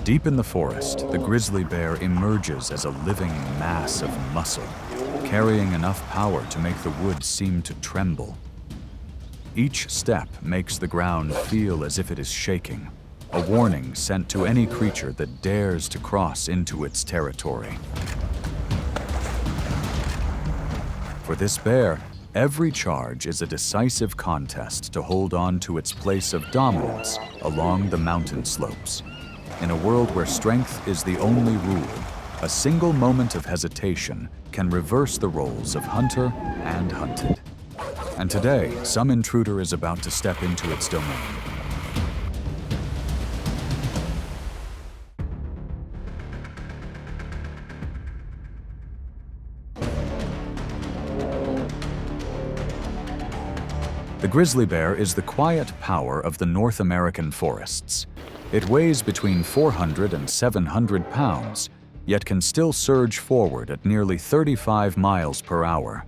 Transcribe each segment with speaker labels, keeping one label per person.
Speaker 1: Deep in the forest, the grizzly bear emerges as a living mass of muscle, carrying enough power to make the woods seem to tremble. Each step makes the ground feel as if it is shaking, a warning sent to any creature that dares to cross into its territory. For this bear, every charge is a decisive contest to hold on to its place of dominance along the mountain slopes. In a world where strength is the only rule, a single moment of hesitation can reverse the roles of hunter and hunted. And today, some intruder is about to step into its domain. The grizzly bear is the quiet power of the North American forests. It weighs between 400 and 700 pounds, yet can still surge forward at nearly 35 miles per hour.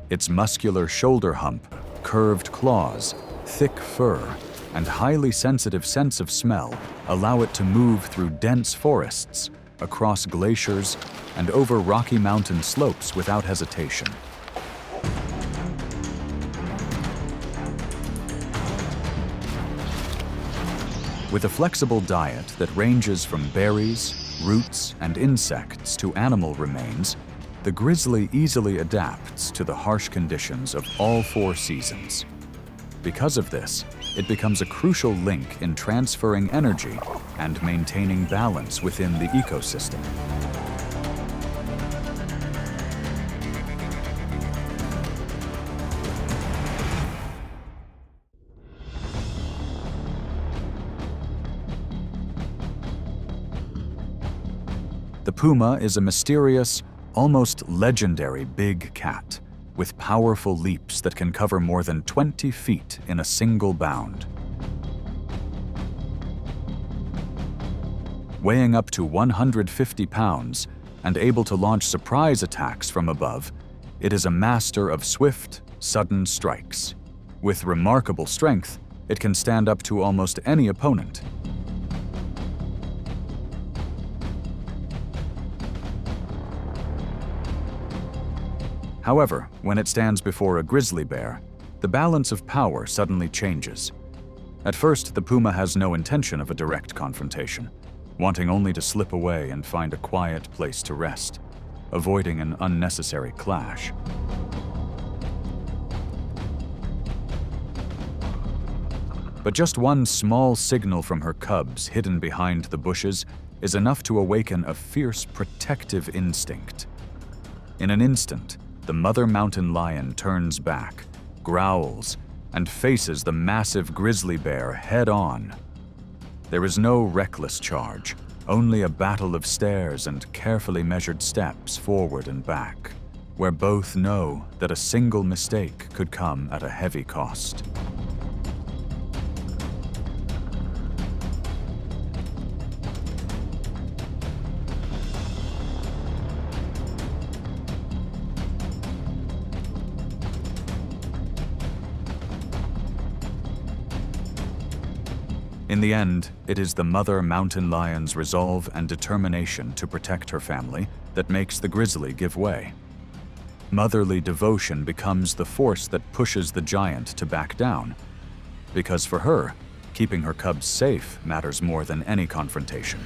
Speaker 1: Its muscular shoulder hump, curved claws, thick fur, and highly sensitive sense of smell allow it to move through dense forests, across glaciers, and over rocky mountain slopes without hesitation. With a flexible diet that ranges from berries, roots, and insects to animal remains, the grizzly easily adapts to the harsh conditions of all 4 seasons. Because of this, it becomes a crucial link in transferring energy and maintaining balance within the ecosystem. The puma is a mysterious, almost legendary big cat with powerful leaps that can cover more than 20 feet in a single bound. Weighing up to 150 pounds and able to launch surprise attacks from above, it is a master of swift, sudden strikes. With remarkable strength, it can stand up to almost any opponent. However, when it stands before a grizzly bear, the balance of power suddenly changes. At first, the puma has no intention of a direct confrontation, wanting only to slip away and find a quiet place to rest, avoiding an unnecessary clash. But just one small signal from her cubs hidden behind the bushes is enough to awaken a fierce protective instinct. In an instant, the mother mountain lion turns back, growls, and faces the massive grizzly bear head-on. There is no reckless charge, only a battle of stares and carefully measured steps forward and back, where both know that a single mistake could come at a heavy cost. In the end, it is the mother mountain lion's resolve and determination to protect her family that makes the grizzly give way. Motherly devotion becomes the force that pushes the giant to back down, because for her, keeping her cubs safe matters more than any confrontation.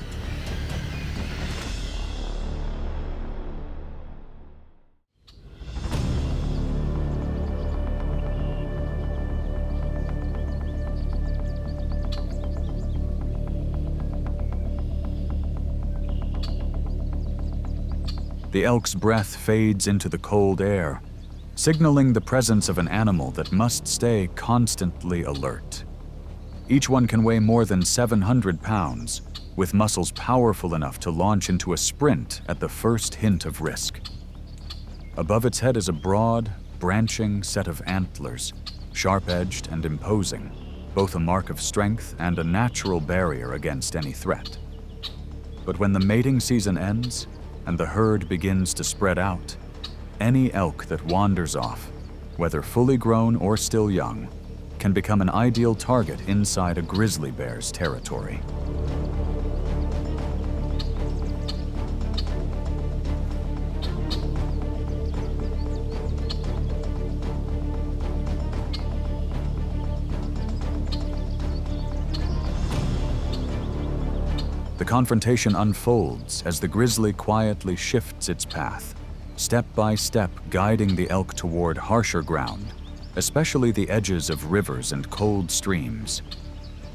Speaker 1: The elk's breath fades into the cold air, signaling the presence of an animal that must stay constantly alert. Each one can weigh more than 700 pounds, with muscles powerful enough to launch into a sprint at the first hint of risk. Above its head is a broad, branching set of antlers, sharp-edged and imposing, both a mark of strength and a natural barrier against any threat. But when the mating season ends, and the herd begins to spread out, any elk that wanders off, whether fully grown or still young, can become an ideal target inside a grizzly bear's territory. confrontation unfolds as the grizzly quietly shifts its path, step by step guiding the elk toward harsher ground, especially the edges of rivers and cold streams.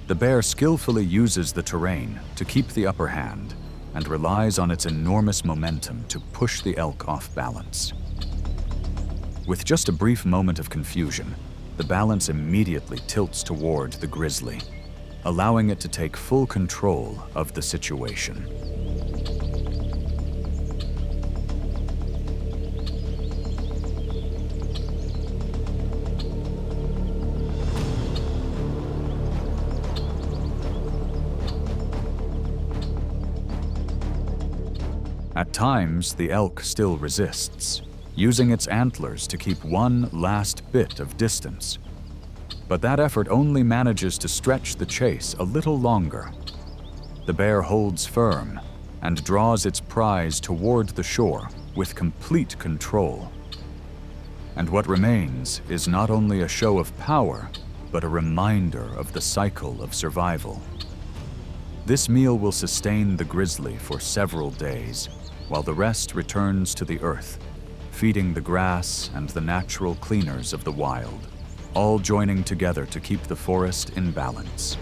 Speaker 1: The bear skillfully uses the terrain to keep the upper hand and relies on its enormous momentum to push the elk off balance. With just a brief moment of confusion, the balance immediately tilts toward the grizzly, allowing it to take full control of the situation. At times, the elk still resists, using its antlers to keep one last bit of distance. But that effort only manages to stretch the chase a little longer. The bear holds firm and draws its prize toward the shore with complete control. And what remains is not only a show of power, but a reminder of the cycle of survival. This meal will sustain the grizzly for several days, while the rest returns to the earth, feeding the grass and the natural cleaners of the wild, all joining together to keep the forest in balance.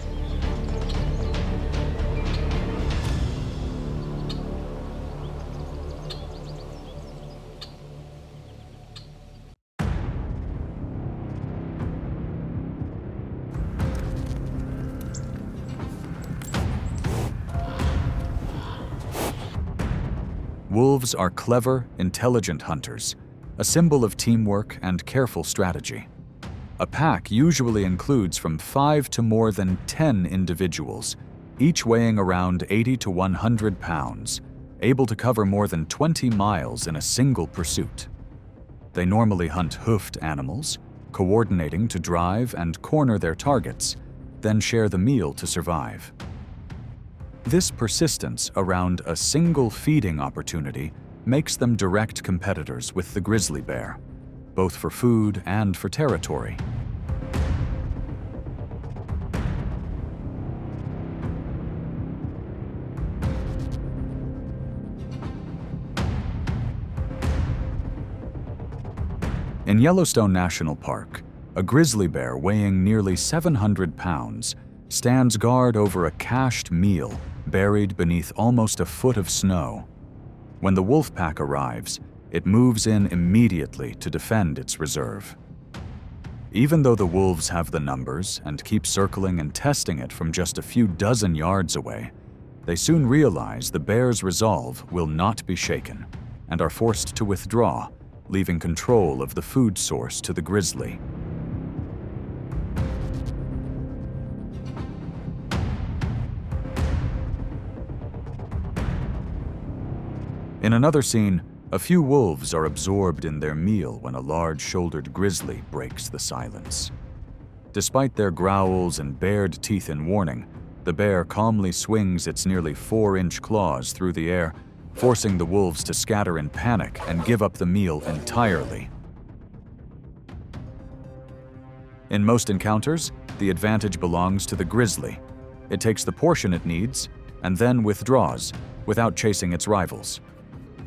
Speaker 1: Wolves are clever, intelligent hunters, a symbol of teamwork and careful strategy. A pack usually includes from 5 to more than 10 individuals, each weighing around 80 to 100 pounds, able to cover more than 20 miles in a single pursuit. They normally hunt hoofed animals, coordinating to drive and corner their targets, then share the meal to survive. This persistence around a single feeding opportunity makes them direct competitors with the grizzly bear, both for food and for territory. In Yellowstone National Park, a grizzly bear weighing nearly 700 pounds stands guard over a cached meal buried beneath almost a foot of snow. When the wolf pack arrives, it moves in immediately to defend its reserve. Even though the wolves have the numbers and keep circling and testing it from just a few dozen yards away, they soon realize the bear's resolve will not be shaken and are forced to withdraw, leaving control of the food source to the grizzly. In another scene, a few wolves are absorbed in their meal when a large-shouldered grizzly breaks the silence. Despite their growls and bared teeth in warning, the bear calmly swings its nearly 4-inch claws through the air, forcing the wolves to scatter in panic and give up the meal entirely. In most encounters, the advantage belongs to the grizzly. It takes the portion it needs and then withdraws without chasing its rivals.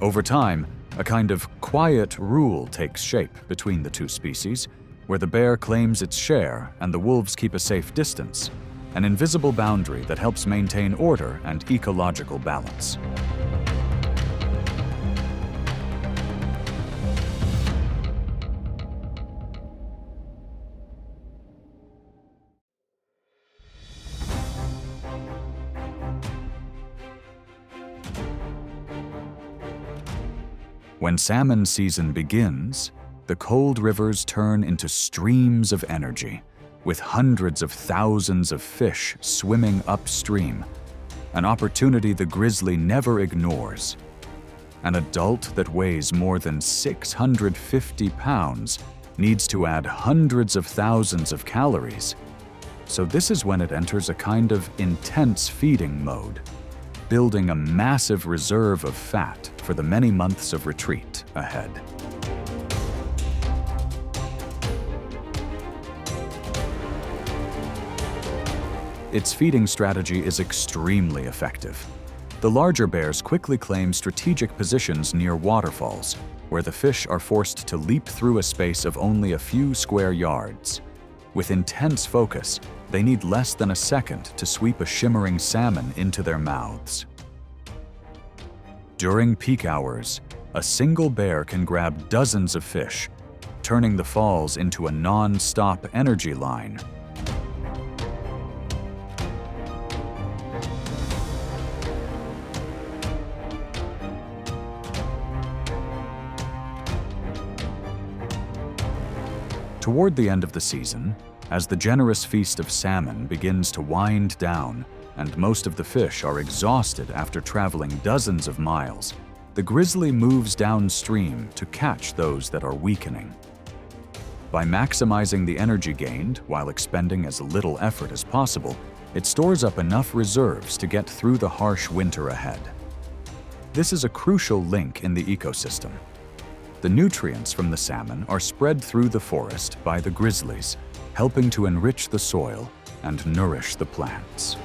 Speaker 1: Over time, a kind of quiet rule takes shape between the two species, where the bear claims its share and the wolves keep a safe distance, an invisible boundary that helps maintain order and ecological balance. When salmon season begins, the cold rivers turn into streams of energy, with hundreds of thousands of fish swimming upstream, an opportunity the grizzly never ignores. An adult that weighs more than 650 pounds needs to add hundreds of thousands of calories, so this is when it enters a kind of intense feeding mode, building a massive reserve of fat for the many months of retreat ahead. Its feeding strategy is extremely effective. The larger bears quickly claim strategic positions near waterfalls, where the fish are forced to leap through a space of only a few square yards. With intense focus, they need less than a second to sweep a shimmering salmon into their mouths. During peak hours, a single bear can grab dozens of fish, turning the falls into a non-stop energy line. Toward the end of the season, as the generous feast of salmon begins to wind down and most of the fish are exhausted after traveling dozens of miles, the grizzly moves downstream to catch those that are weakening. By maximizing the energy gained while expending as little effort as possible, it stores up enough reserves to get through the harsh winter ahead. This is a crucial link in the ecosystem. The nutrients from the salmon are spread through the forest by the grizzlies, helping to enrich the soil and nourish the plants.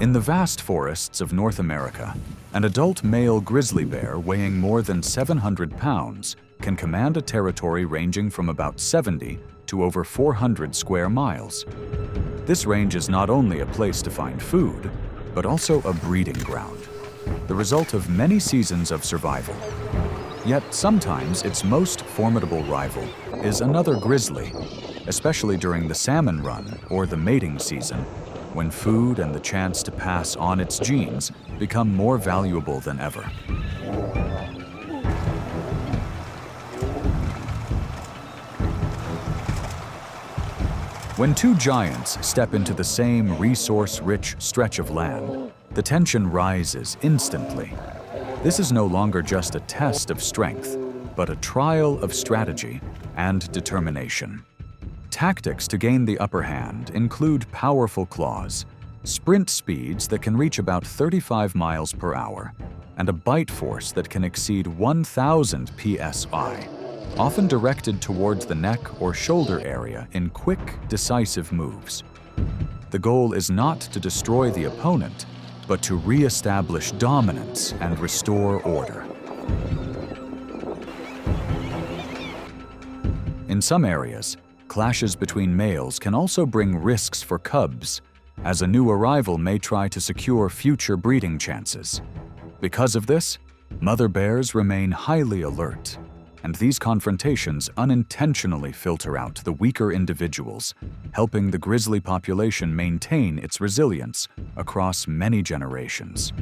Speaker 1: In the vast forests of North America, an adult male grizzly bear weighing more than 700 pounds can command a territory ranging from about 70 to over 400 square miles. This range is not only a place to find food, but also a breeding ground, the result of many seasons of survival. Yet sometimes its most formidable rival is another grizzly, especially during the salmon run or the mating season, when food and the chance to pass on its genes become more valuable than ever. When two giants step into the same resource-rich stretch of land, the tension rises instantly. This is no longer just a test of strength, but a trial of strategy and determination. Tactics to gain the upper hand include powerful claws, sprint speeds that can reach about 35 miles per hour, and a bite force that can exceed 1,000 psi, often directed towards the neck or shoulder area in quick, decisive moves. The goal is not to destroy the opponent, but to re-establish dominance and restore order. In some areas, clashes between males can also bring risks for cubs, as a new arrival may try to secure future breeding chances. Because of this, mother bears remain highly alert, and these confrontations unintentionally filter out the weaker individuals, helping the grizzly population maintain its resilience across many generations.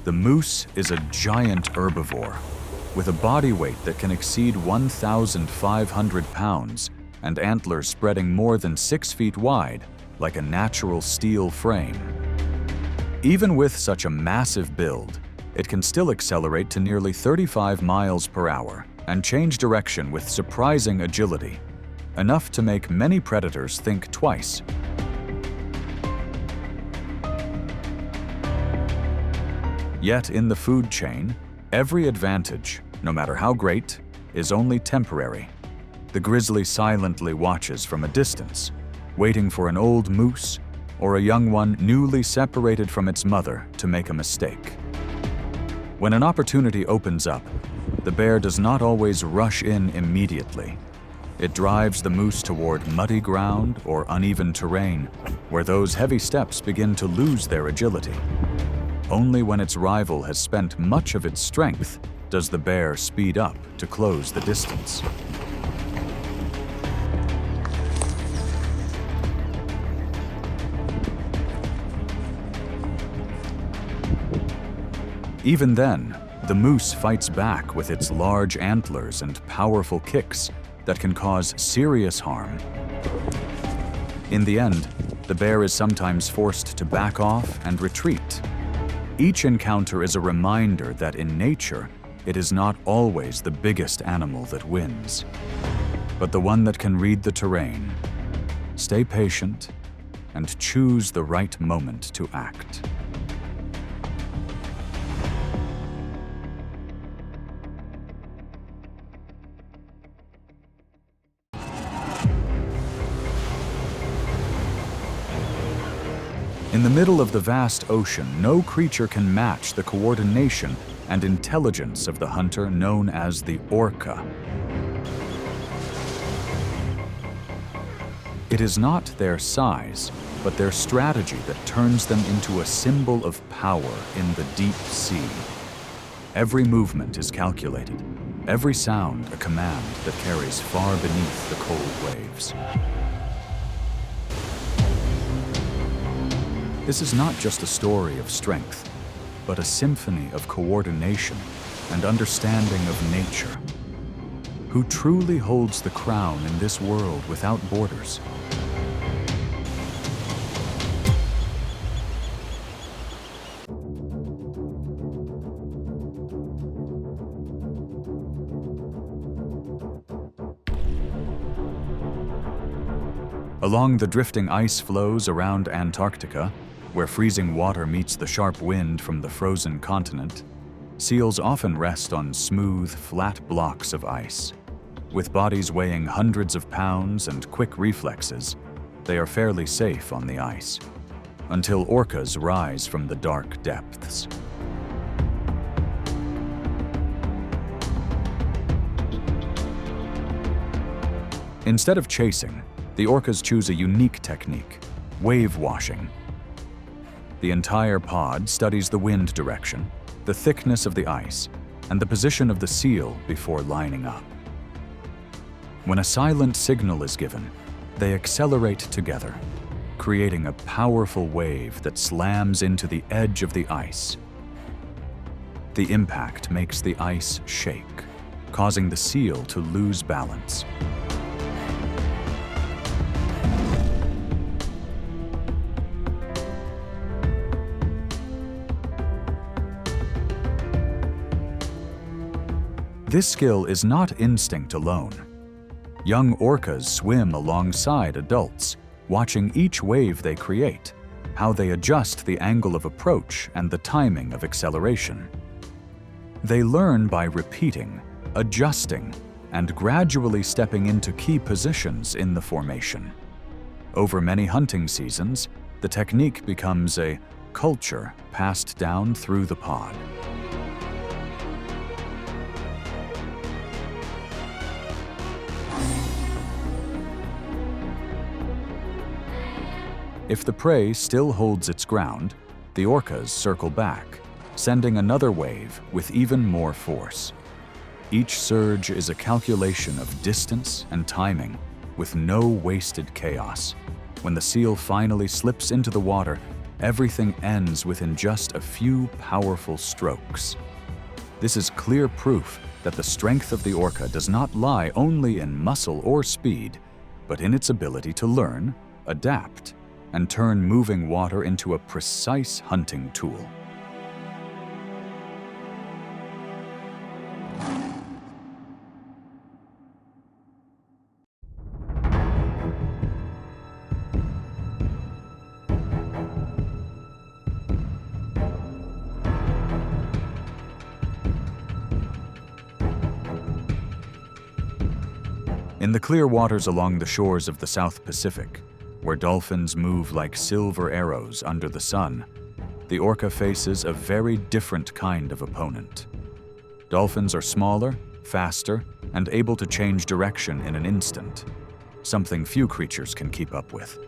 Speaker 1: The moose is a giant herbivore with a body weight that can exceed 1,500 pounds and antlers spreading more than 6 feet wide, like a natural steel frame. Even with such a massive build, it can still accelerate to nearly 35 miles per hour and change direction with surprising agility, enough to make many predators think twice. Yet in the food chain, every advantage, no matter how great, is only temporary. The grizzly silently watches from a distance, waiting for an old moose or a young one newly separated from its mother to make a mistake. When an opportunity opens up, the bear does not always rush in immediately. It drives the moose toward muddy ground or uneven terrain, where those heavy steps begin to lose their agility. Only when its rival has spent much of its strength does the bear speed up to close the distance. Even then, the moose fights back with its large antlers and powerful kicks that can cause serious harm. In the end, The bear is sometimes forced to back off and retreat. Each encounter is a reminder that in nature, it is not always the biggest animal that wins, but the one that can read the terrain, stay patient, and choose the right moment to act. In the middle of the vast ocean, no creature can match the coordination and intelligence of the hunter known as the orca. It is not their size, but their strategy that turns them into a symbol of power in the deep sea. Every movement is calculated, every sound a command that carries far beneath the cold waves. This is not just a story of strength, but a symphony of coordination and understanding of nature. Who truly holds the crown in this world without borders? Along the drifting ice floes around Antarctica, where freezing water meets the sharp wind from the frozen continent, seals often rest on smooth, flat blocks of ice. With bodies weighing hundreds of pounds and quick reflexes, they are fairly safe on the ice, until orcas rise from the dark depths. Instead of chasing, the orcas choose a unique technique, wave washing. The entire pod studies the wind direction, the thickness of the ice, and the position of the seal before lining up. When a silent signal is given, they accelerate together, creating a powerful wave that slams into the edge of the ice. The impact makes the ice shake, causing the seal to lose balance. This skill is not instinct alone. Young orcas swim alongside adults, watching each wave they create, how they adjust the angle of approach and the timing of acceleration. They learn by repeating, adjusting, and gradually stepping into key positions in the formation. Over many hunting seasons, the technique becomes a culture passed down through the pod. If the prey still holds its ground, the orcas circle back, sending another wave with even more force. Each surge is a calculation of distance and timing, with no wasted chaos. When the seal finally slips into the water, everything ends within just a few powerful strokes. This is clear proof that the strength of the orca does not lie only in muscle or speed, but in its ability to learn, adapt, and turn moving water into a precise hunting tool. In the clear waters along the shores of the South Pacific, where dolphins move like silver arrows under the sun, the orca faces a very different kind of opponent. Dolphins are smaller, faster, and able to change direction in an instant, something few creatures can keep up with.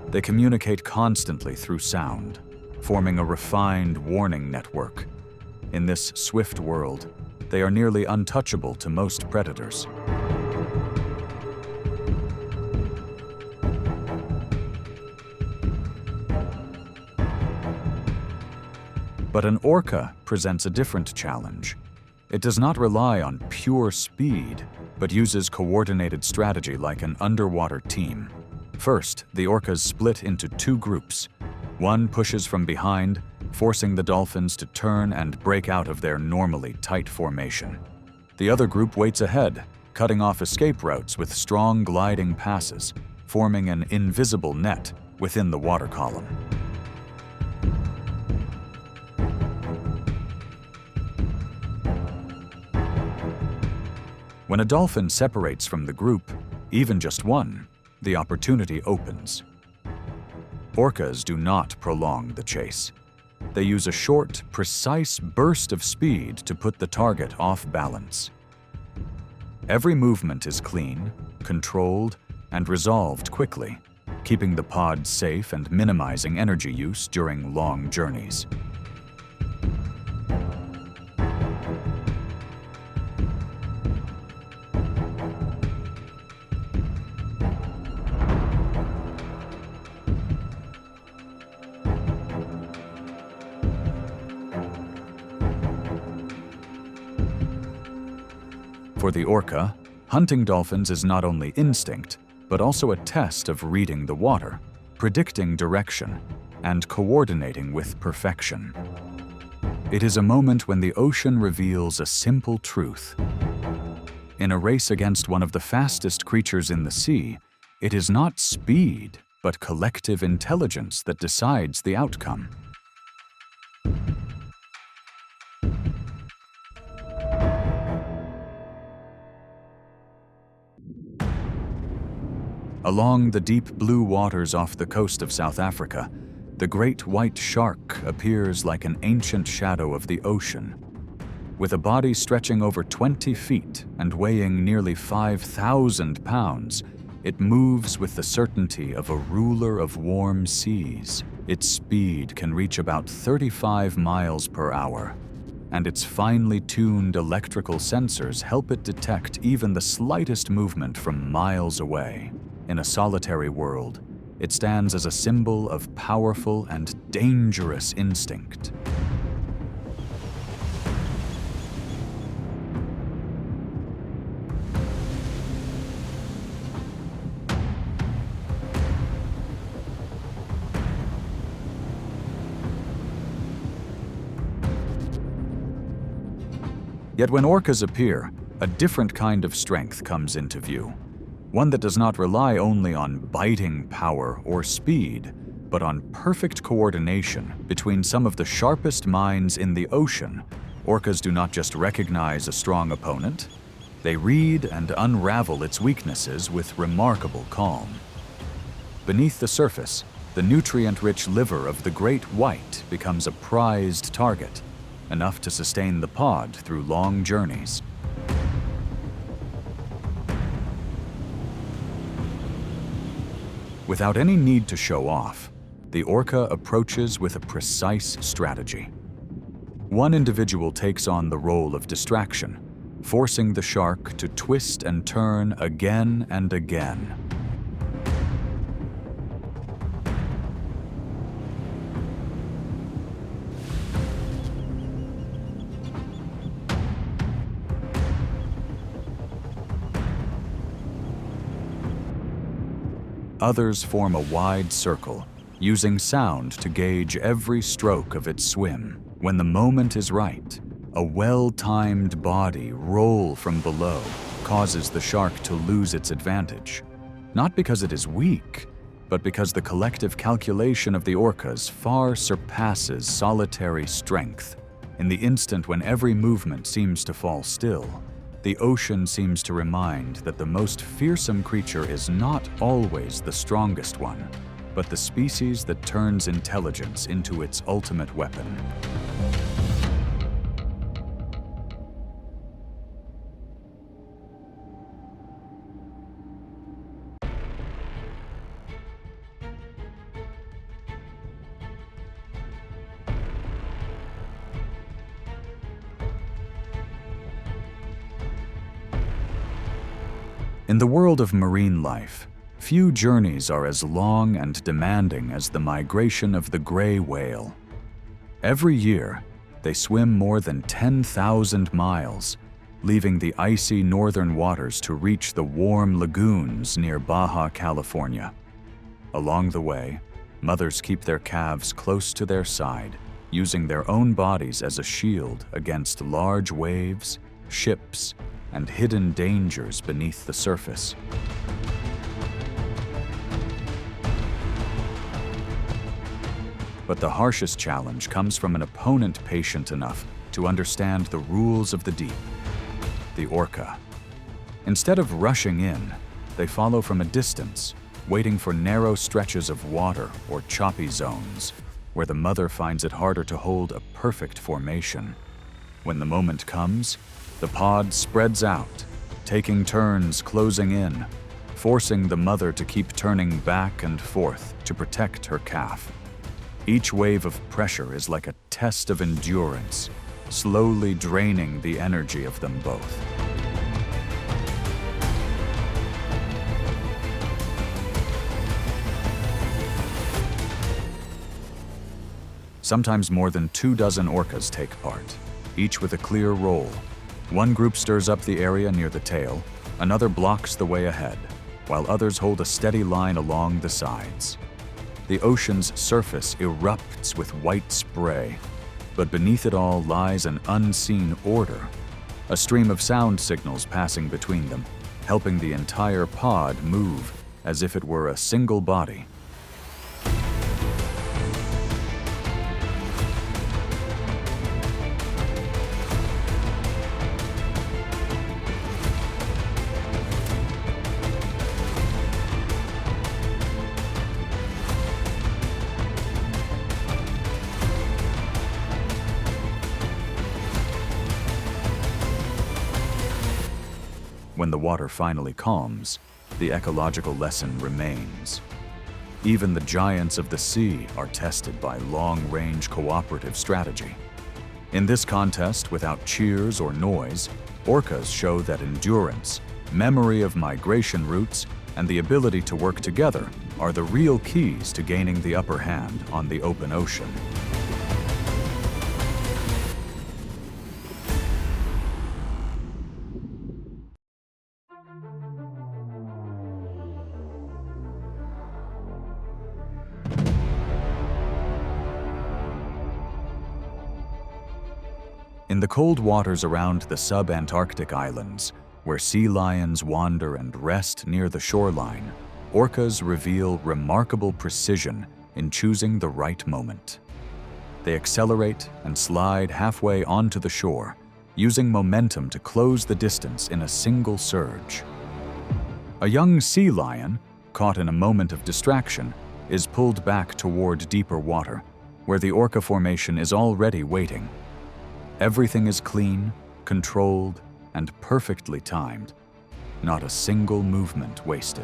Speaker 1: They communicate constantly through sound, forming a refined warning network. In this swift world, they are nearly untouchable to most predators. But an orca presents a different challenge. It does not rely on pure speed, but uses coordinated strategy like an underwater team. First, the orcas split into two groups. One pushes from behind, forcing the dolphins to turn and break out of their normally tight formation. The other group waits ahead, cutting off escape routes with strong gliding passes, forming an invisible net within the water column. When a dolphin separates from the group, even just one, the opportunity opens. Orcas do not prolong the chase. They use a short, precise burst of speed to put the target off balance. Every movement is clean, controlled, and resolved quickly, keeping the pod safe and minimizing energy use during long journeys. For the orca, hunting dolphins is not only instinct, but also a test of reading the water, predicting direction, and coordinating with perfection. It is a moment when the ocean reveals a simple truth. In a race against one of the fastest creatures in the sea, it is not speed, but collective intelligence that decides the outcome. Along the deep blue waters off the coast of South Africa, the great white shark appears like an ancient shadow of the ocean. With a body stretching over 20 feet and weighing nearly 5,000 pounds, it moves with the certainty of a ruler of warm seas. Its speed can reach about 35 miles per hour, and its finely tuned electrical sensors help it detect even the slightest movement from miles away. In a solitary world, it stands as a symbol of powerful and dangerous instinct. Yet when orcas appear, a different kind of strength comes into view. One that does not rely only on biting power or speed, but on perfect coordination between some of the sharpest minds in the ocean. Orcas do not just recognize a strong opponent, they read and unravel its weaknesses with remarkable calm. Beneath the surface, the nutrient-rich liver of the great white becomes a prized target, enough to sustain the pod through long journeys. Without any need to show off, the orca approaches with a precise strategy. One individual takes on the role of distraction, forcing the shark to twist and turn again and again. Others form a wide circle, using sound to gauge every stroke of its swim. When the moment is right, a well-timed body roll from below causes the shark to lose its advantage. Not because it is weak, but because the collective calculation of the orcas far surpasses solitary strength. In the instant when every movement seems to fall still, the ocean seems to remind that the most fearsome creature is not always the strongest one, but the species that turns intelligence into its ultimate weapon. In the world of marine life, few journeys are as long and demanding as the migration of the gray whale. Every year, they swim more than 10,000 miles, leaving the icy northern waters to reach the warm lagoons near Baja California. Along the way, mothers keep their calves close to their side, using their own bodies as a shield against large waves, ships, and hidden dangers beneath the surface. But the harshest challenge comes from an opponent patient enough to understand the rules of the deep, the orca. Instead of rushing in, they follow from a distance, waiting for narrow stretches of water or choppy zones, where the mother finds it harder to hold a perfect formation. When the moment comes, the pod spreads out, taking turns closing in, forcing the mother to keep turning back and forth to protect her calf. Each wave of pressure is like a test of endurance, slowly draining the energy of them both. Sometimes more than 24 orcas take part, each with a clear role. One group stirs up the area near the tail, another blocks the way ahead, while others hold a steady line along the sides. The ocean's surface erupts with white spray, but beneath it all lies an unseen order, a stream of sound signals passing between them, helping the entire pod move as if it were a single body. When the water finally calms, the ecological lesson remains. Even the giants of the sea are tested by long-range cooperative strategy. In this contest, without cheers or noise, orcas show that endurance, memory of migration routes, and the ability to work together are the real keys to gaining the upper hand on the open ocean. In the cold waters around the sub-Antarctic islands, where sea lions wander and rest near the shoreline, orcas reveal remarkable precision in choosing the right moment. They accelerate and slide halfway onto the shore, using momentum to close the distance in a single surge. A young sea lion, caught in a moment of distraction, is pulled back toward deeper water, where the orca formation is already waiting. Everything is clean, controlled, and perfectly timed. Not a single movement wasted.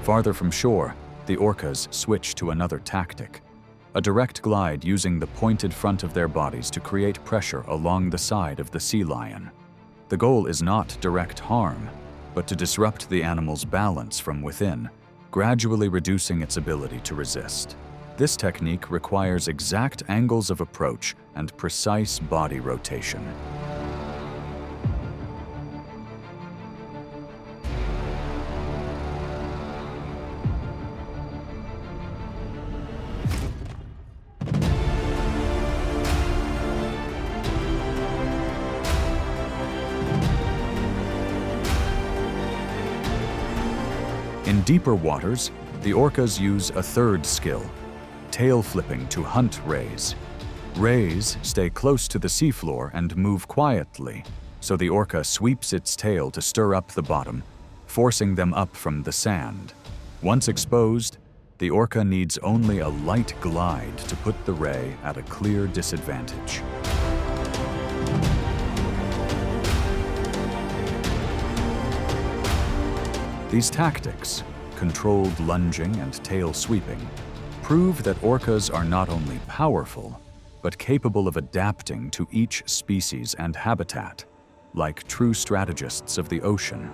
Speaker 1: Farther from shore, the orcas switch to another tactic. A direct glide using the pointed front of their bodies to create pressure along the side of the sea lion. The goal is not direct harm, but to disrupt the animal's balance from within, gradually reducing its ability to resist. This technique requires exact angles of approach and precise body rotation. In deeper waters, the orcas use a third skill, tail flipping to hunt rays. Rays stay close to the seafloor and move quietly, so the orca sweeps its tail to stir up the bottom, forcing them up from the sand. Once exposed, the orca needs only a light glide to put the ray at a clear disadvantage. These tactics, controlled lunging and tail sweeping, prove that orcas are not only powerful, but capable of adapting to each species and habitat, like true strategists of the ocean.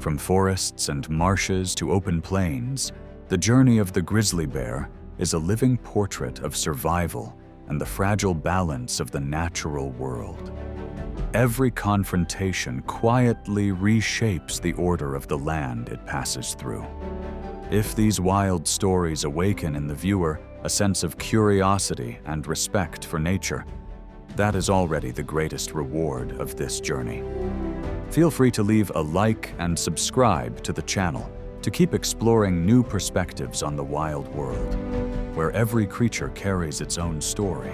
Speaker 1: From forests and marshes to open plains, the journey of the grizzly bear is a living portrait of survival and the fragile balance of the natural world. Every confrontation quietly reshapes the order of the land it passes through. If these wild stories awaken in the viewer a sense of curiosity and respect for nature, that is already the greatest reward of this journey. Feel free to leave a like and subscribe to the channel to keep exploring new perspectives on the wild world, where every creature carries its own story.